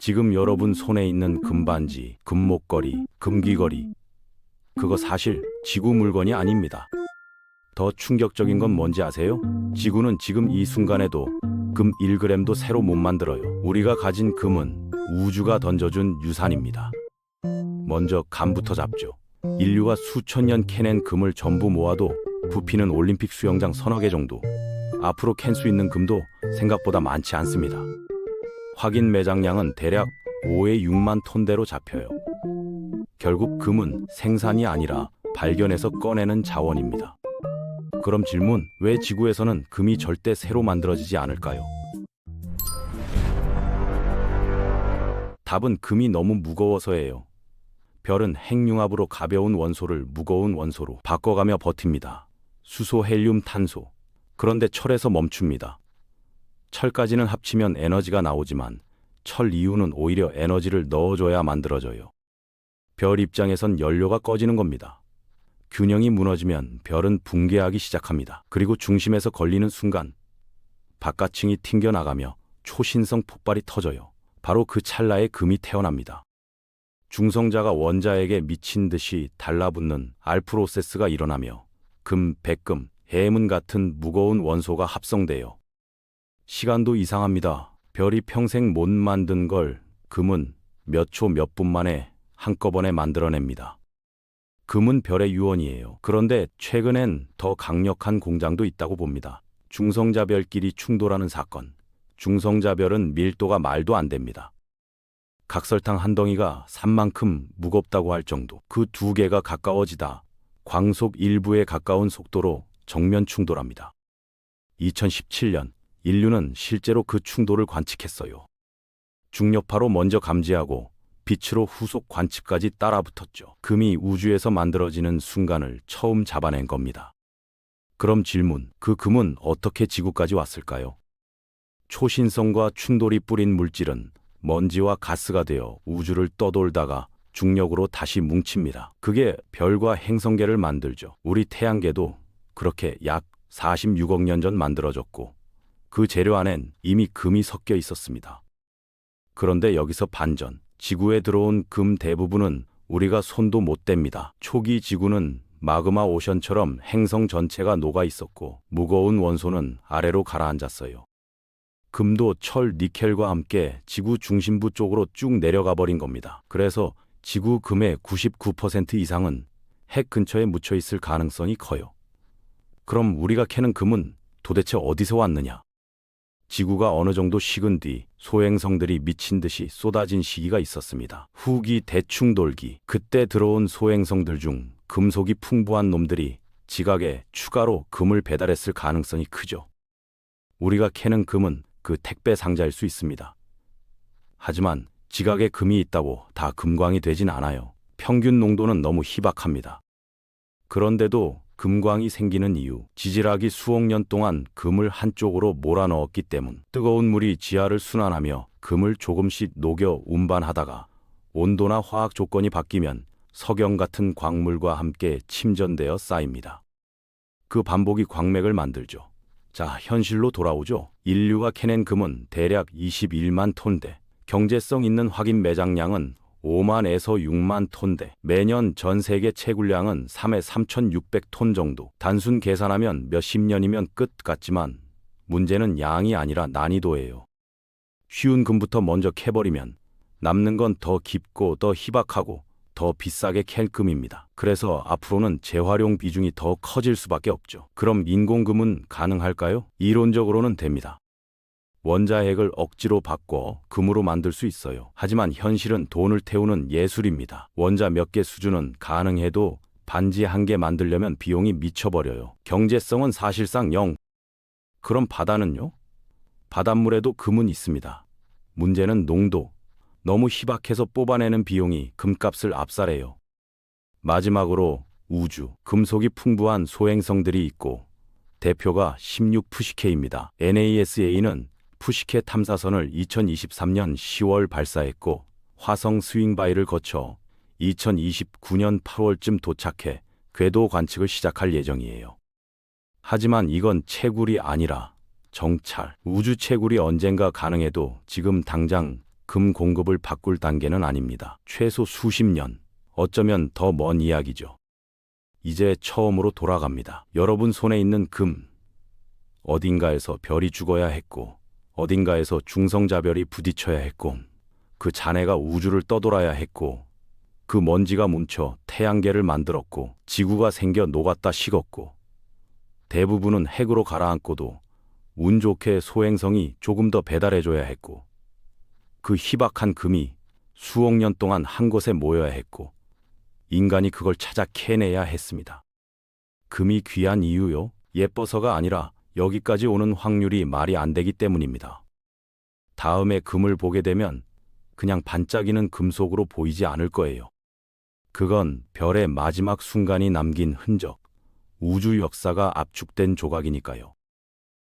지금 여러분 손에 있는 금반지, 금목걸이, 금귀걸이, 그거 사실 지구 물건이 아닙니다. 더 충격적인 건 뭔지 아세요? 지구는 지금 이 순간에도 금 1g도 새로 못 만들어요. 우리가 가진 금은 우주가 던져준 유산입니다. 먼저 감부터 잡죠. 인류가 수천 년 캐낸 금을 전부 모아도 부피는 올림픽 수영장 서너 개 정도. 앞으로 캔 수 있는 금도 생각보다 많지 않습니다. 확인 매장량은 대략 5에 6만 톤대로 잡혀요. 결국 금은 생산이 아니라 발견해서 꺼내는 자원입니다. 그럼 질문, 왜 지구에서는 금이 절대 새로 만들어지지 않을까요? 답은 금이 너무 무거워서예요. 별은 핵융합으로 가벼운 원소를 무거운 원소로 바꿔가며 버팁니다. 수소, 헬륨, 탄소. 그런데 철에서 멈춥니다. 철까지는 합치면 에너지가 나오지만 철 이유는 오히려 에너지를 넣어줘야 만들어져요. 별 입장에선 연료가 꺼지는 겁니다. 균형이 무너지면 별은 붕괴하기 시작합니다. 그리고 중심에서 걸리는 순간 바깥층이 튕겨나가며 초신성 폭발이 터져요. 바로 그 찰나에 금이 태어납니다. 중성자가 원자에게 미친 듯이 달라붙는 알프로세스가 일어나며 금, 백금, 해문 같은 무거운 원소가 합성돼요. 시간도 이상합니다. 별이 평생 못 만든 걸 금은 몇 초 몇 분 만에 한꺼번에 만들어냅니다. 금은 별의 유언이에요. 그런데 최근엔 더 강력한 공장도 있다고 봅니다. 중성자별끼리 충돌하는 사건. 중성자별은 밀도가 말도 안 됩니다. 각설탕 한 덩이가 산만큼 무겁다고 할 정도. 그 두 개가 가까워지다 광속 일부에 가까운 속도로 정면 충돌합니다. 2017년 인류는 실제로 그 충돌을 관측했어요. 중력파로 먼저 감지하고 빛으로 후속 관측까지 따라붙었죠. 금이 우주에서 만들어지는 순간을 처음 잡아낸 겁니다. 그럼 질문, 그 금은 어떻게 지구까지 왔을까요? 초신성과 충돌이 뿌린 물질은 먼지와 가스가 되어 우주를 떠돌다가 중력으로 다시 뭉칩니다. 그게 별과 행성계를 만들죠. 우리 태양계도 그렇게 약 46억 년 전 만들어졌고 그 재료 안엔 이미 금이 섞여 있었습니다. 그런데 여기서 반전. 지구에 들어온 금 대부분은 우리가 손도 못 댑니다. 초기 지구는 마그마 오션처럼 행성 전체가 녹아 있었고 무거운 원소는 아래로 가라앉았어요. 금도 철, 니켈과 함께 지구 중심부 쪽으로 쭉 내려가 버린 겁니다. 그래서 지구 금의 99% 이상은 핵 근처에 묻혀 있을 가능성이 커요. 그럼 우리가 캐는 금은 도대체 어디서 왔느냐? 지구가 어느 정도 식은 뒤 소행성들이 미친 듯이 쏟아진 시기가 있었습니다. 후기 대충돌기. 그때 들어온 소행성들 중 금속이 풍부한 놈들이 지각에 추가로 금을 배달했을 가능성이 크죠. 우리가 캐는 금은 그 택배 상자일 수 있습니다. 하지만 지각에 금이 있다고 다 금광이 되진 않아요. 평균 농도는 너무 희박합니다. 그런데도 금광이 생기는 이유, 지질학이 수억 년 동안 금을 한쪽으로 몰아넣었기 때문. 뜨거운 물이 지하를 순환하며 금을 조금씩 녹여 운반하다가 온도나 화학 조건이 바뀌면 석영 같은 광물과 함께 침전되어 쌓입니다. 그 반복이 광맥을 만들죠. 자, 현실로 돌아오죠. 인류가 캐낸 금은 대략 21만 톤대. 경제성 있는 확인 매장량은 5만에서 6만 톤대. 매년 전 세계 채굴량은 3에 3,600톤 정도. 단순 계산하면 몇십 년이면 끝 같지만 문제는 양이 아니라 난이도예요. 쉬운 금부터 먼저 캐버리면 남는 건 더 깊고 더 희박하고 더 비싸게 캘 금입니다. 그래서 앞으로는 재활용 비중이 더 커질 수밖에 없죠. 그럼 인공금은 가능할까요? 이론적으로는 됩니다. 원자핵을 억지로 바꿔 금으로 만들 수 있어요. 하지만 현실은 돈을 태우는 예술입니다. 원자 몇 개 수준은 가능해도 반지 한 개 만들려면 비용이 미쳐버려요. 경제성은 사실상 0. 그럼 바다는요? 바닷물에도 금은 있습니다. 문제는 농도. 너무 희박해서 뽑아내는 비용이 금값을 압살해요. 마지막으로 우주. 금속이 풍부한 소행성들이 있고 대표가 16푸시케입니다. NASA는 푸시케 탐사선을 2023년 10월 발사했고 화성 스윙바이를 거쳐 2029년 8월쯤 도착해 궤도 관측을 시작할 예정이에요. 하지만 이건 채굴이 아니라 정찰. 우주 채굴이 언젠가 가능해도 지금 당장 금 공급을 바꿀 단계는 아닙니다. 최소 수십 년, 어쩌면 더 먼 이야기죠. 이제 처음으로 돌아갑니다. 여러분 손에 있는 금, 어딘가에서 별이 죽어야 했고, 어딘가에서 중성자별이 부딪혀야 했고, 그 잔해가 우주를 떠돌아야 했고, 그 먼지가 뭉쳐 태양계를 만들었고, 지구가 생겨 녹았다 식었고, 대부분은 핵으로 가라앉고도 운 좋게 소행성이 조금 더 배달해줘야 했고, 그 희박한 금이 수억 년 동안 한 곳에 모여야 했고, 인간이 그걸 찾아 캐내야 했습니다. 금이 귀한 이유요? 예뻐서가 아니라 여기까지 오는 확률이 말이 안 되기 때문입니다. 다음에 금을 보게 되면 그냥 반짝이는 금속으로 보이지 않을 거예요. 그건 별의 마지막 순간이 남긴 흔적, 우주 역사가 압축된 조각이니까요.